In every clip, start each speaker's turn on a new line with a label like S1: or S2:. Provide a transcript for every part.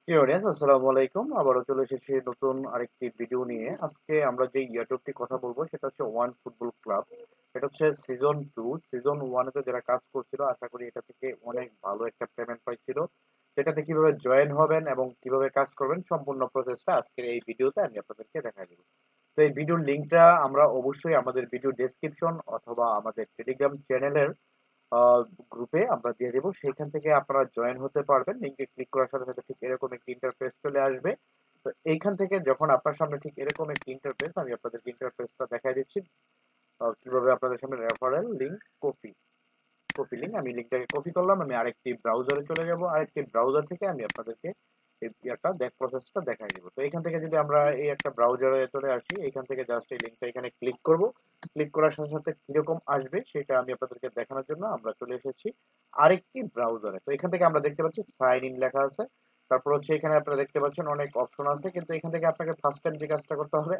S1: প্রিয় অডিয়েন্স আসসালামু আলাইকুম। আবারও চলে এসেছি নতুন আরেকটি ভিডিও নিয়ে। আজকে আমরা যে ইয়ারটপটি কথা বলবো সেটা হচ্ছে ওয়ান ফুটবল ক্লাব। এটা হচ্ছে সিজন 2। সিজন 1 এ যারা কাজ করছিল আশা করি এটা থেকে অনেক ভালো একটা পেমেন্ট পাইছিল। এটাতে কিভাবে জয়েন হবেন এবং কিভাবে কাজ করবেন সম্পূর্ণ প্রসেসটা আজকের এই ভিডিওতে আমি আপনাদেরকে দেখাই দেব। তো এই ভিডিওর লিংকটা আমরা অবশ্যই আমাদের ভিডিও ডেসক্রিপশন অথবা আমাদের টেলিগ্রাম চ্যানেলের গ্রুপে আমরা দিয়ে দেবো। সেইখান থেকে আপনারা জয়েন হতে পারবেন। লিংকে ক্লিক করার সাথে সাথে ঠিক এরকম একটি ইন্টারফেস চলে আসবে। তো এইখান থেকে যখন আপনার সামনে ঠিক এরকম একটি ইন্টারফেস, আমি আপনাদেরকে ইন্টারফেসটা দেখাই দিচ্ছি কিভাবে আপনাদের সামনে রেফারেল লিংক কপি লিংক, আমি লিংকটাকে কপি করলাম। আমি আরেকটি ব্রাউজারে চলে যাব। আরেকটি ব্রাউজার থেকে আমি আপনাদেরকে এই একটা প্রসেসটা দেখাই দিব। তো এখান থেকে যদি আমরা এই একটা ব্রাউজারে চলে আসি, এখান থেকে জাস্ট এই লিংকটা এখানে ক্লিক করব। ক্লিক করার সাথে সাথে কিরকম আসবে সেটা আমি আপনাদেরকে দেখানোর জন্য আমরা চলে এসেছি আরেকটি ব্রাউজারে। তো এখান থেকে আমরা দেখতে পাচ্ছি সাইন ইন লেখা আছে। তারপর হচ্ছে এখানে আপনারা দেখতে পাচ্ছেন অনেক অপশন আছে, কিন্তু এখান থেকে আপনাকে ফার্স্ট টাইম যে কাজটা করতে হবে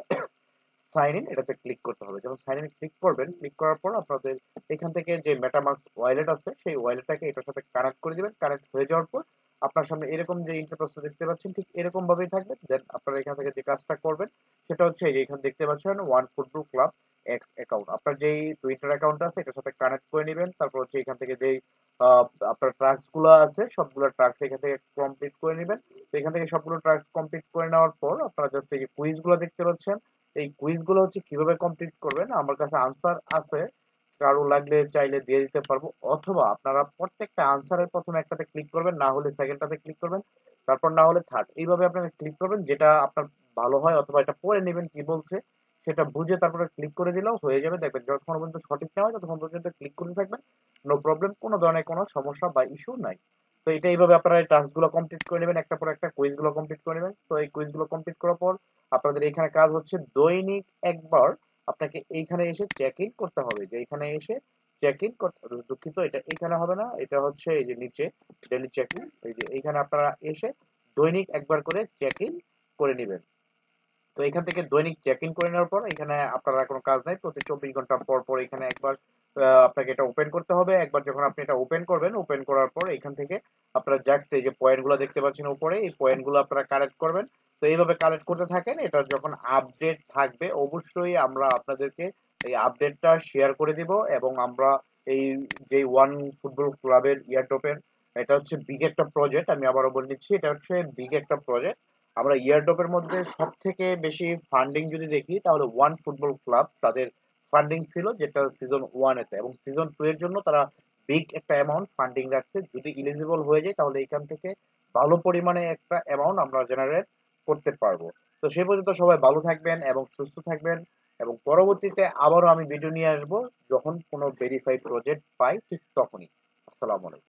S1: সাইন ইন, এটাতে ক্লিক করতে হবে। যখন সাইন ইন ক্লিক করবেন, ক্লিক করার পর আপনাদের এখান থেকে যে মেটামাস্ক ওয়ালেট আছে সেই ওয়ালেটটাকে এটার সাথে কানেক্ট করে দিবেন। কানেক্ট হয়ে যাওয়ার পর আপনার সামনে এরকম যে ইন্টারফেসটা দেখতে পাচ্ছেন ঠিক এরকম ভাবেই থাকবে। দেন আপনারা এখান থেকে যে কাজটা করবেন সেটা হচ্ছে এই যে এখানে দেখতে পাচ্ছেন one football club x account, আপনার যেই টুইটার অ্যাকাউন্ট আছে এটার সাথে কানেক্ট করে নেবেন। তারপর হচ্ছে এখান থেকে যেই আপনার ট্রাক্স গুলো আছে সবগুলো ট্রাক্স এখান থেকে কমপ্লিট করে নেবেন। তো এখান থেকে সবগুলো ট্রাক্স কমপ্লিট করে নেওয়ার পর আপনারা জাস্ট এই যে কুইজ গুলো দেখতে পাচ্ছেন, এই কুইজ গুলো হচ্ছে কিভাবে কমপ্লিট করবেন আমার কাছে আনসার আছে, কারো লাগলে চাইলে দিয়ে দিতে পারবো। অথবা আপনারা প্রত্যেকটা আনসারের প্রথমে একটাতে ক্লিক করবেন, না হলে সেকেন্ডটাতে ক্লিক করবেন, তারপর না হলে থার্ড, এইভাবে আপনারা ক্লিক করবেন যেটা আপনার ভালো হয়। অথবা এটা পড়ে নেবেন কি বলছে সেটা বুঝে তারপরে ক্লিক করে দিলেও হয়ে যাবে। দেখবেন যতক্ষণ পর্যন্ত সঠিক না হয় ততক্ষণ পর্যন্ত ক্লিক করতে থাকবেন। নো প্রবলেম, কোনো ধরনের কোনো সমস্যা বা ইস্যু নাই। তো এটা এইভাবে আপনারা এই টাস্ক গুলো কমপ্লিট করে নেবেন, একটা পর একটা কুইজ গুলো কমপ্লিট করে নেবেন। তো এই কুইজ গুলো কমপ্লিট করার পর আপনাদের এখানে কাজ হচ্ছে দৈনিক একবার আপনাকে এইখানে এসে চেক ইন করতে হবে। যে এখানে এসে চেক ইন করতে, দুঃখিত এটা এখানে হবে না, এটা হচ্ছে এই যে নিচে ডেইলি চেক ইন, এই যে এইখানে আপনারা এসে দৈনিক একবার করে চেক ইন করে নেবেন। তো এখান থেকে দৈনিক চেক ইন করে নেওয়ার পর এখানে আপনার কোনো কাজ নাই, প্রতি 24 ঘন্টা পর পর এখানে একবার আপনাকে এটা ওপেন করতে হবে। একবার যখন আপনি এটা ওপেন করবেন, ওপেন করার পর এখান থেকে আপনারা জাস্ট এই যে পয়েন্ট গুলো দেখতে পাচ্ছেন উপরে, এই পয়েন্ট গুলো আপনারা কালেক্ট করবেন। তো এইভাবে কালেক্ট করতে থাকেন। এটা যখন আপডেট থাকবে অবশ্যই আমরা আপনাদেরকে এই আপডেটটা শেয়ার করে দিব। এবং আমরা এই যে ওয়ান ফুটবল ক্লাবের ইয়ারড্রপের, এটা হচ্ছে বিগ একটা প্রজেক্ট, আমি আবারও বলে দিচ্ছি এটা হচ্ছে বিগ একটা প্রজেক্ট। আমরা ইয়ারড্রপের মধ্যে সব থেকে বেশি ফান্ডিং যদি দেখি তাহলে ওয়ান ফুটবল ক্লাব তাদের ফান্ডিং ছিল, যেটা সিজন 1 এতে, এবং সিজন 2 এর জন্য তারা বিগ একটা অ্যামাউন্ট ফান্ডিং রাখছে। যদি এলিজিবল হয়ে যায় তাহলে এখান থেকে ভালো পরিমাণে একটা অ্যামাউন্ট আমরা জেনারেট করতে পারবো। তো সেই পর্যন্ত সবাই ভালো থাকবেন এবং সুস্থ থাকবেন, এবং পরবর্তীতে আবারও আমি ভিডিও নিয়ে আসবো যখন কোনো ভেরিফাইড প্রজেক্ট পাই ঠিক তখনই। আসসালামু আলাইকুম।